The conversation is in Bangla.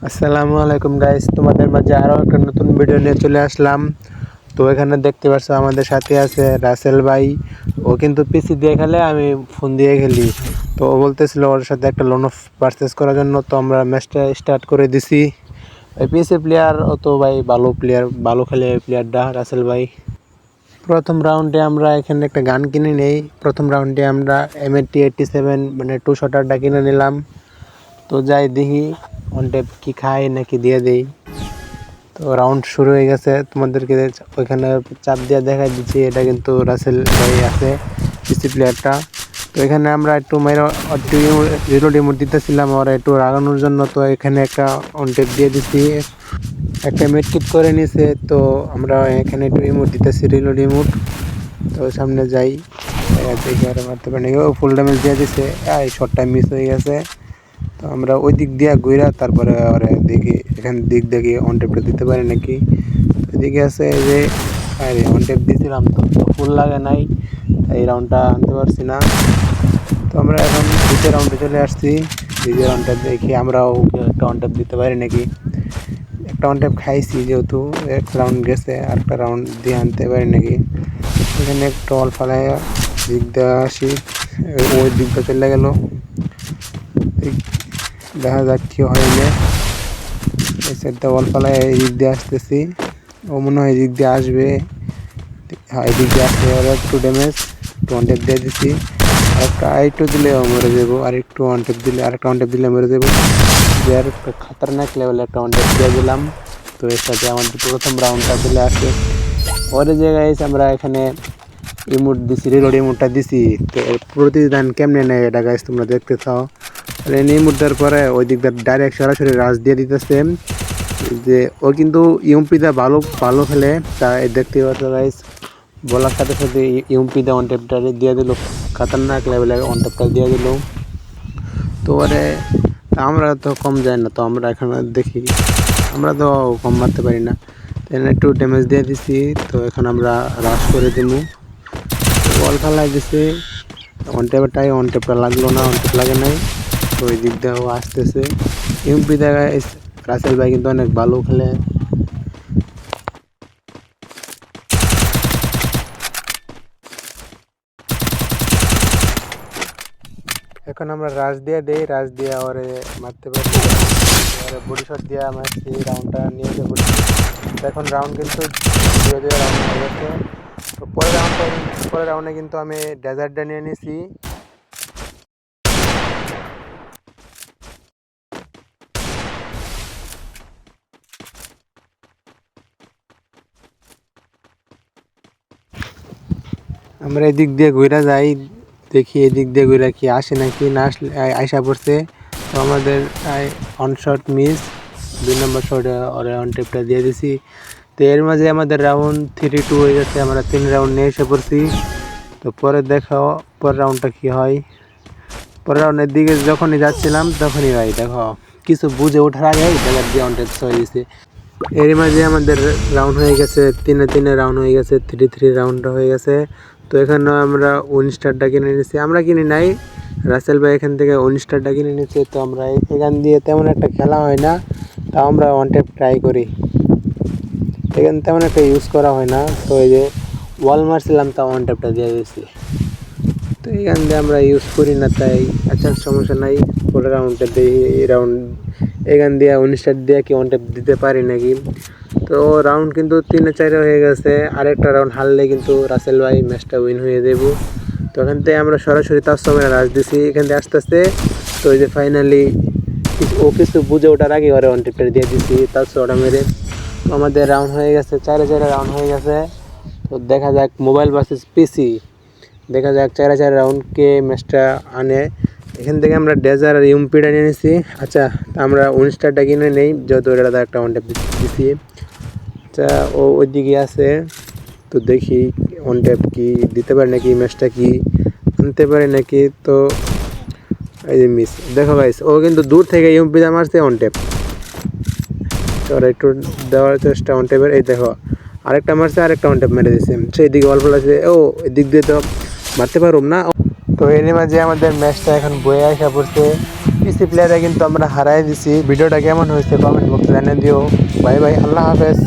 আসসালামু আলাইকুম গাইস, তোমাদের মাঝে আরও একটা নতুন ভিডিও নিয়ে চলে আসলাম। তো এখানে দেখতে পাচ্ছ আমাদের সাথে আছে রাসেল ভাই। ও কিন্তু পিসি দিয়ে খেলে, আমি ফোন দিয়ে খেলি। তো ও বলতেছিল ওর সাথে একটা লোন অফ পারচেস করার জন্য, তো আমরা ম্যাচটা স্টার্ট করে দিছি। ওই পিসি প্লেয়ার ও তো ভাই ভালো প্লেয়ার, ভালো খেলে ওই প্লেয়ারটা রাসেল ভাই। প্রথম রাউন্ডে আমরা এখানে একটা গান কিনে নেই। প্রথম রাউন্ডে আমরা M8087 মানে 2 শটারটা কিনে নিলাম। তো যাই দেখি অন টেপ কি খাই নাকি দিয়ে দেই। তো রাউন্ড শুরু হয়ে গেছে, তোমাদেরকে ওইখানে চাপ দিয়ে দেখাই দিচ্ছি। এটা কিন্তু রাসেল ভাই আছে পিসি প্লেয়ারটা। তো এখানে আমরা একটু মেরে একটু রিলোড ইমোট দিতেছিলাম ওরা একটু রাগানোর জন্য। তো এখানে একটা অন টেপ দিয়ে দিচ্ছি, একটা মেডকিট করে নিছে। তো আমরা এখানে একটু ইমোট দিতেছি, রিলোড ইমোট। তো সামনে যাই, দেখি আর মারতে পারি না। ও ফুল ড্যামেজ দিয়ে দিছে, এই শটটা মিস হয়ে গেছে। তো আমরা ওই দিক দিয়ে ঘুরা তারপরে ওরে দেখি এখান দিক দেখি অন টেপটা দিতে পারি নাকি। এদিকে আছে যে আরে অন টেপ দিয়েছিলাম, তো ফুল লাগে নাই, এই রাউন্ডটা আনতে পারছি না। তো আমরা এখন দ্বিতীয় রাউন্ডে চলে আসছি। দ্বিতীয় রাউন্ডটা দেখি আমরাও একটা অন টেপ দিতে পারি নাকি। একটা অন টেপ খাইছি, যেহেতু এক রাউন্ড গেছে, আরেকটা রাউন্ড দিয়ে আনতে পারি নাকি। এখানে একটু অল ফালায় দিক দেওয়া আসি, ওই দিকটা চলে গেল। দেখা যাক কি হয়। এই সাইডটা ওয়াল পালায় এই দিক দিয়ে আসতেছি, ও মনে হয় এই দিক দিয়ে আসবে। হ্যাঁ, এই দিক দিয়ে আসবে। আর একটু ড্যামেজ, একটু ওয়ান টেপ দিয়ে দিচ্ছি। আরেকটা আরেকটু দিলে মরে যাবো, আর একটু ওয়ান টেপ দিলে, আরেকটা ওয়ান টেপ দিলে মরে যাবো। যে আর একটা খাতারনাক লেভেলে একটা ওয়ান টেপ দিয়ে দিলাম। তো এর সাথে আমাদের প্রথম রাউন্ডটা চলে আসে। পরে জায়গায় এসে আমরা এখানে ইমোট দিছি, রিলোড ইমোটটা দিছি। তো এর প্রতিদান কেমনে নেয় এটা গাইস তোমরা দেখতে চাও। ইমোট দেওয়ার পরে ওই দিক দিয়ে ডাইরেক্ট সরাসরি রাশ দিয়ে দিতেছে। যে ও কিন্তু ইউমপিটা ভালো ভালো খেলে, তা দেখতে পাচ্ছ গাইস। বলার সাথে সাথে ইউমপিটা ওয়ান টেপটা দিয়ে দিল, খাতারনাক লেভেলের ওয়ান টেপটা দিয়ে দিল। তো ওরে আমরা তো কম যায় না, তো আমরা এখন দেখি আমরা তো কম মারতে পারি না। একটু ড্যামেজ দিয়ে দিছি। তো এখন আমরা রাশ করে দিব, বল ফেলাই দিছি। ওয়ান টেপটা লাগলো না, ওয়ান টেপ লাগে নাই। তো ওই দিক দিয়েও আসতেছে ইউপি জায়গায়। রাসেল ভাই কিন্তু অনেক ভালো খেলে। এখন আমরা রাশ দিয়ে দেই, রাশ দিয়ে ওরে মারতে পারি। ওরে বডি শট দিয়ে মারছি, রাউন্ডটা নিয়ে যাবো। এখন রাউন্ড কিন্তু 2-2 রাউন্ড হয়ে গেছে। তো পরের রাউন্ডে কিন্তু আমি ডেজার্টটা নিয়ে নিছি। আমরা এদিক দিয়ে ঘুরে যাই, দেখি এদিক দিয়ে ঘুরে কি আসে নাকি না আসলে আইসা পড়ছে। তো আমাদের অন শট মিস, 2 নম্বর শটে ওরে অন টেপটা দিয়ে দিছি। তো এর মাঝে আমাদের রাউন্ড 3-2 হয়ে গেছে, আমরা 3 রাউন্ড নিয়ে এসে পড়ছি। তো পরে দেখো পরের রাউন্ডটা কি হয়। পরের রাউন্ডের দিকে যখনই যাচ্ছিলাম তখনই ভাই দেখো কিছু বুঝে ওঠার আগে ডেলার দিয়ে অন টেপ হয়ে গেছে। এর মাঝে আমাদের রাউন্ড হয়ে গেছে 3-3 রাউন্ড হয়ে গেছে, 3-3 রাউন্ড হয়ে গেছে। তো এখানে আমরা উইনস্টারটা কিনে নিচ্ছি, আমরা কিনি নাই, রাসেল ভাই এখান থেকে উইনস্টারটা কিনে নিচ্ছে। তো আমরা এখান দিয়ে তেমন একটা খেলা হয় না, তাও আমরা ওয়ান টেপ ট্রাই করি। এখানে তেমন একটা ইউজ করা হয় না। তো এই যে ওয়াল মারছিলাম, তাও ওয়ান টেপটা দিয়ে দিয়েছি। তো এখান দিয়ে আমরা ইউজ করি না, তাই আচ্ছা সমস্যা নাই। পরের রাউন্ডটা দিয়ে এই রাউন্ড এখান দিয়ে উইনস্টার দিয়ে কি ওয়ান টেপ দিতে পারি নাকি। তো রাউন্ড কিন্তু 3-4 হয়ে গেছে, আরেকটা রাউন্ড হারলে কিন্তু রাসেল ভাই ম্যাচটা উইন হয়ে দেব। তো এখান থেকে আমরা সরাসরি তার সময় রাশ দিছি এখান থেকে আস্তে আস্তে। তো এই যে ফাইনালি ও কিছু বুঝে ওঠার আগে ওরা ওয়ান টেপটা দিয়ে দিছি তার ওটা মেরে। তো আমাদের রাউন্ড হয়ে গেছে, 4-4 রাউন্ড হয়ে গেছে। তো দেখা যাক মোবাইল ভার্সেস পিসি, দেখা যাক 4-4 রাউন্ড কে ম্যাচটা আনে। এখান থেকে আমরা ডেজার আর ইউমপিটা নিয়ে নিছি। আচ্ছা, আমরা উইনস্টারটা কিনে নেই, যেহেতু এটা একটা ওয়ান টেপ দিছি। আচ্ছা, ও ওইদিকে আছে। তো দেখি অন ট্যাপ কি দিতে পারে নাকি, ম্যাচটা কি আনতে পারে নাকি। তো এই যে মিস, দেখো গাইস ও কিন্তু দূর থেকে ইউপিটা মারছে অন ট্যাপ। তো ওরা একটু দেওয়ার চেষ্টা অন ট্যাপের, এই দেখো আরেকটা মারছে, আরেকটা অন ট্যাপ মেরে দিচ্ছে। সেই দিকে অল্প লাগছে, ও এদিক দিয়ে তো মারতে পারুম না। তো এর মাঝে আমাদের ম্যাচটা এখন বয়ে আসা পড়ছে। পিসি প্লেয়ারে কিন্তু আমরা হারাই দিছি। ভিডিওটা কেমন হয়েছে কমেন্ট বক্সে জানিয়ে দিও। বাই বাই, আল্লাহ হাফেজ।